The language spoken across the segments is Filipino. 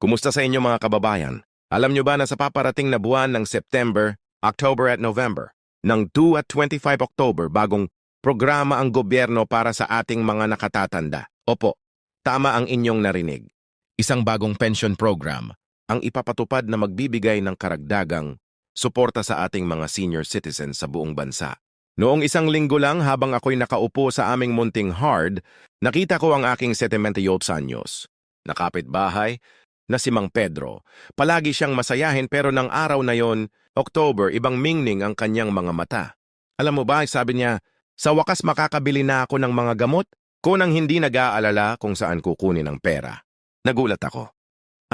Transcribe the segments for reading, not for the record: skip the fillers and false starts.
Kumusta sa inyo mga kababayan? Alam nyo ba na sa paparating na buwan ng September, October at November, ng 2 at 25 October bagong programa ang gobyerno para sa ating mga nakatatanda? Opo, tama ang inyong narinig. Isang bagong pension program ang ipapatupad na magbibigay ng karagdagang suporta sa ating mga senior citizens sa buong bansa. Noong isang linggo lang habang ako'y nakaupo sa aming munting hard, nakita ko ang aking 78 anyos na kapitbahay na si Mang Pedro. Palagi siyang masayahin pero ng araw na yon, October, ibang mingning ang kanyang mga mata. Alam mo ba, sabi niya, sa wakas makakabili na ako ng mga gamot ko nang hindi nag-aalala kung saan kukunin ang pera. Nagulat ako.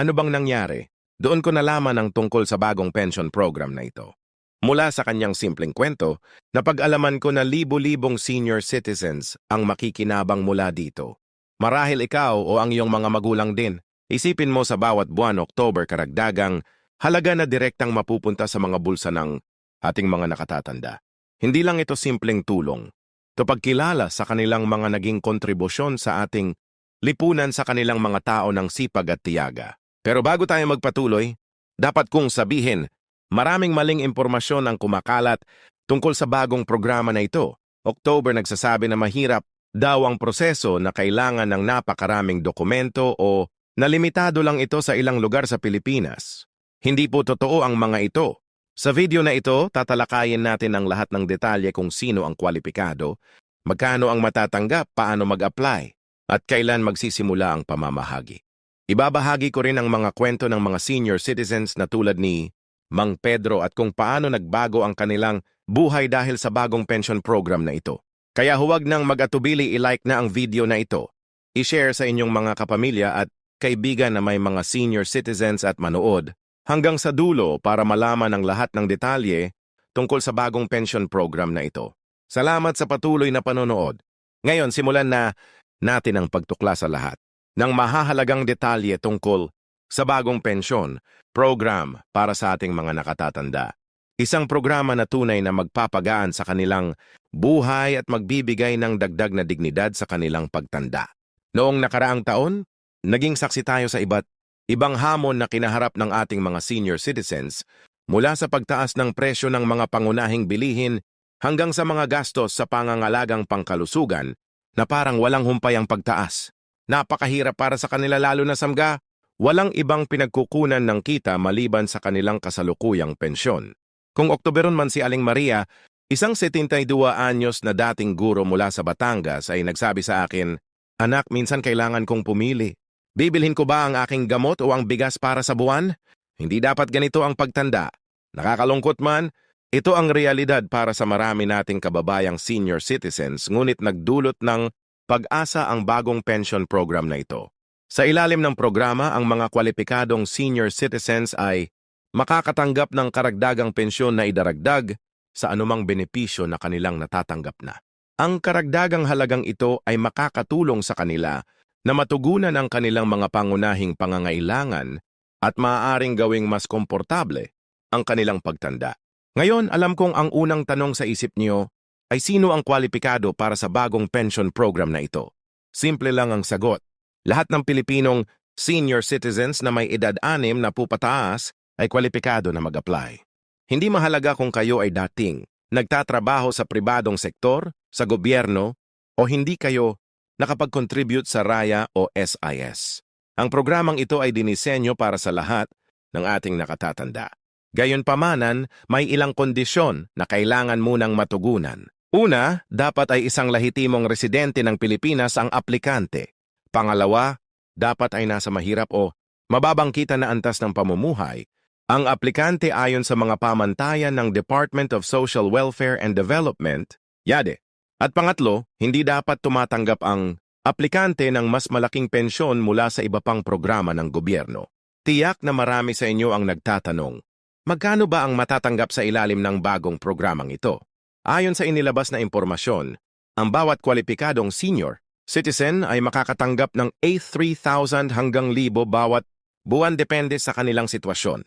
Ano bang nangyari? Doon ko nalaman ang tungkol sa bagong pension program na ito. Mula sa kanyang simpleng kwento, napag-alaman ko na libo-libong senior citizens ang makikinabang mula dito. Marahil ikaw o ang iyong mga magulang din. Isipin mo sa bawat buwan October karagdagang halaga na direktang mapupunta sa mga bulsa ng ating mga nakatatanda. Hindi lang ito simpleng tulong. Ito pagkilala sa kanilang mga naging kontribusyon sa ating lipunan sa kanilang mga tao ng sipag at tiyaga. Pero bago tayo magpatuloy, dapat kong sabihin, maraming maling impormasyon ang kumakalat tungkol sa bagong programa na ito. October nagsasabi na mahirap daw ang proseso na kailangan ng napakaraming dokumento o nalimitado lang ito sa ilang lugar sa Pilipinas. Hindi po totoo ang mga ito. Sa video na ito, tatalakayin natin ang lahat ng detalye kung sino ang kwalipikado, magkano ang matatanggap, paano mag-apply, at kailan magsisimula ang pamamahagi. Ibabahagi ko rin ang mga kwento ng mga senior citizens na tulad ni Mang Pedro at kung paano nagbago ang kanilang buhay dahil sa bagong pension program na ito. Kaya huwag nang mag-atubili i-like na ang video na ito. I-share sa inyong mga kapamilya at kaibigan na may mga senior citizens at manood hanggang sa dulo para malaman ang lahat ng detalye tungkol sa bagong pension program na ito. Salamat sa patuloy na panonood. Ngayon, simulan na natin ang pagtukla sa lahat ng mahahalagang detalye tungkol sa bagong pension program para sa ating mga nakatatanda. Isang programa na tunay na magpapagaan sa kanilang buhay at magbibigay ng dagdag na dignidad sa kanilang pagtanda. Noong nakaraang taon, naging saksi tayo sa ibang hamon na kinaharap ng ating mga senior citizens mula sa pagtaas ng presyo ng mga pangunahing bilihin hanggang sa mga gastos sa pangangalagang pangkalusugan na parang walang humpay ang pagtaas. Napakahirap para sa kanila lalo na samga, walang ibang pinagkukunan ng kita maliban sa kanilang kasalukuyang pensyon. Kung Oktuberon man si Aling Maria, isang 72 anyos na dating guro mula sa Batangas ay nagsabi sa akin, "Anak, minsan kailangan kong pumili. Bibilhin ko ba ang aking gamot o ang bigas para sa buwan? Hindi dapat ganito ang pagtanda. Nakakalungkot man, ito ang realidad para sa marami nating kababayang senior citizens ngunit nagdulot ng pag-asa ang bagong pension program na ito. Sa ilalim ng programa, ang mga kwalipikadong senior citizens ay makakatanggap ng karagdagang pensyon na idaragdag sa anumang benepisyo na kanilang natatanggap na. Ang karagdagang halagang ito ay makakatulong sa kanila na matugunan ang kanilang mga pangunahing pangangailangan at maaaring gawing mas komportable ang kanilang pagtanda. Ngayon, alam kong ang unang tanong sa isip niyo ay sino ang kwalipikado para sa bagong pension program na ito. Simple lang ang sagot. Lahat ng Pilipinong senior citizens na may edad 6 na pupataas ay kwalipikado na mag-apply. Hindi mahalaga kung kayo ay dating nagtatrabaho sa pribadong sektor, sa gobyerno, o hindi kayo nakapag-contribute sa RAYA o SIS. Ang programang ito ay dinisenyo para sa lahat ng ating nakatatanda. Gayunpamanan, may ilang kondisyon na kailangan munang matugunan. Una, dapat ay isang lehitimong residente ng Pilipinas ang aplikante. Pangalawa, dapat ay nasa mahirap o mababang kita na antas ng pamumuhay ang aplikante ayon sa mga pamantayan ng Department of Social Welfare and Development, YADE. At pangatlo, hindi dapat tumatanggap ang aplikante ng mas malaking pensyon mula sa iba pang programa ng gobyerno. Tiyak na marami sa inyo ang nagtatanong, magkano ba ang matatanggap sa ilalim ng bagong programang ito? Ayon sa inilabas na impormasyon, ang bawat kwalipikadong senior citizen ay makakatanggap ng 3,000 hanggang 1,000 bawat buwan depende sa kanilang sitwasyon.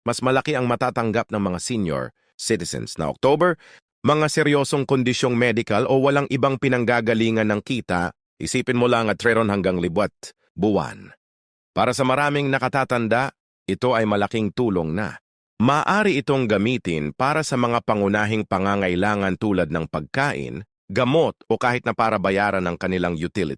Mas malaki ang matatanggap ng mga senior citizens na October, mga seryosong kondisyong medical o walang ibang pinanggagalingan ng kita, isipin mo lang at 3 hanggang 1,000 buwan. Para sa maraming nakatatanda, ito ay malaking tulong na. Maaari itong gamitin para sa mga pangunahing pangangailangan tulad ng pagkain, gamot o kahit na para bayaran ng kanilang utility.